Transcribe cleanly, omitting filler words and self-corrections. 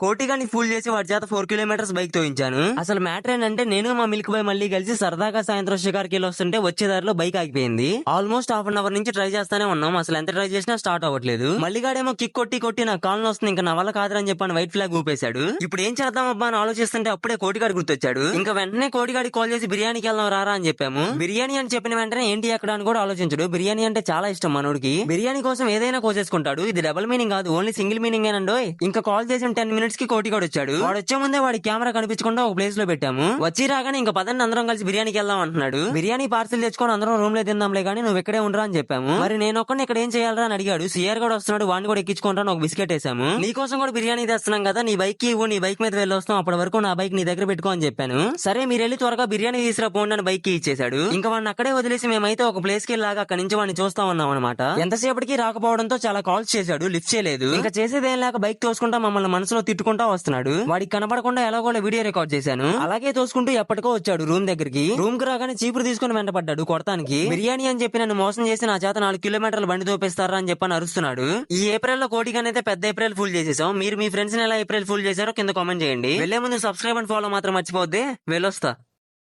కోటిగాని full చేసి వాడి చేత 4 కిలోమీటర్స్ బైక్ తోయించాను. అసలు మ్యాటర్ ఏంటంటే నేను మా మిల్క్ బాయ్ మళ్ళీ కలిసి సరదాగా సాయంత్రం షికార్కి వెళ్ళి వస్తుంటే వచ్చే దారిలో బైక్ ఆగిపోయింది. ఆల్మోస్ట్ హాఫ్ అన్ అవర్ నుంచి ట్రై చేస్తానే ఉన్నాం. అసలు ఎంత ట్రై చేసినా స్టార్ట్ అవ్వట్లేదు. మల్లిగాడేమో కిక్ కొట్టి నాకు కాల్ వస్తుంది, ఇంకా నా వల్ల కాదని చెప్పాను వైట్ ఫ్లాగ్ ఊపేశాడు. ఇప్పుడు ఏం చేద్దాం అబ్బా అని ఆలోచిస్తుంటే అప్పుడే కోటిగాడు గుర్తొచ్చాడు. ఇంకా వెంటనే కోటిగాడి కాల్ చేసి బిర్యానీకి వెళ్దాం రారా అని చెప్పాము. బిర్యానీ అని చెప్పిన వెంటనే ఏంటి అక్కడ అని కూడా ఆలోచించడు. బిర్యానీ అంటే చాలా ఇష్టం మనోడికి. బిర్యానీ కోసం ఏదైనా కోసేసుకుంటాడు. ఇది డబుల్ మీనింగ్ కాదు, ఓన్లీ సింగిల్ మీనింగ్ ఏనండో. ఇంకా కాల్ చేసిన 10 minutes కి కోటిగాడు వచ్చాడు. వాడు వచ్చే ముందే వాడి కెమెరా కనిపించకుండా ఒక ప్లేస్ లో పెట్టాము. వచ్చి రాగానే ఇంకా పదండి అందరం కలిసి బిర్యానీకి వెళ్దాం అంటున్నాడు. బిర్యానీ పార్సిల్ తెచ్చుకొని అందరం రూమ్ లో తిందాంలే కానీ నువ్వు ఇక్కడే ఉండరా అని చెప్పాము. మరి నేను ఒక్కడిని ఇక్కడ ఏం చేయాలరా అని అడిగాడు. సిఆర్ కూడా వస్తున్నాడు, వాడిని కూడా ఎక్కించుకుంటాను. ఒక బిస్కెట్ వేసాము. నీకోసం కూడా బిర్యానీ తెస్తున్నాం కదా, నీ బైక్ కి ఇవ్వు, నీ బైక్ మీద వెళ్ళి వస్తాం, అప్పటి వరకు నా బైక్ నీ దగ్గర పెట్టుకో అని చెప్పాను. సరే మీరు వెళ్ళి త్వరగా బిర్యానీ తీసుకురా పోండి అని బైక్ కి ఇచ్చేసాడు. ఇంకా వాడిని అక్కడే వదిలేసి మేమైతే ఒక ప్లేస్ కి వెళ్ళాగా అక్కడి నుంచి వాడిని చూస్తా ఉన్నాం అనమాట. ఎంతసేపటికి రాకపోవడంతో చాలా కాల్స్ చేశాడు, లిఫ్ట్ చేయలేదు. ఇంకా చేసేదేం లేక బైక్ తోసుకుంటా మమ్మల్ని మనసులో తిట్టుకుంటా వస్తున్నాడు. వాడికి కనపడకుండా ఎలాగో వీడియో రికార్డ్ చేశాను. అలాగే తోసుకుంటూ ఎప్పటికో వచ్చాడు రూమ్ దగ్గరికి. రూమ్ కి రాగానే చీపురు తీసుకుని వెంటపడ్డాడు కొడతానికి. బిర్యానీ అని చెప్పి నన్ను మోసం చేసి నా చేత 4 కిలోమీటర్లు బండి తోపేస్తారా అని చెప్పని అరుస్తున్నాడు. ఈ ఏప్రిల్ లో కోటిగానైతే పెద్ద ఏప్రిల్ ఫుల్ చేసేసాం. మీరు మీ ఫ్రెండ్స్ ని ఎలా ఏప్రిల్ ఫుల్ చేశారో కింద కామెంట్ చేయండి. వెళ్లే ముందు సబ్స్క్రైబ్ అండ్ ఫాలో మాత్రం మర్చిపోద్ది. వెళ్ళొస్తా.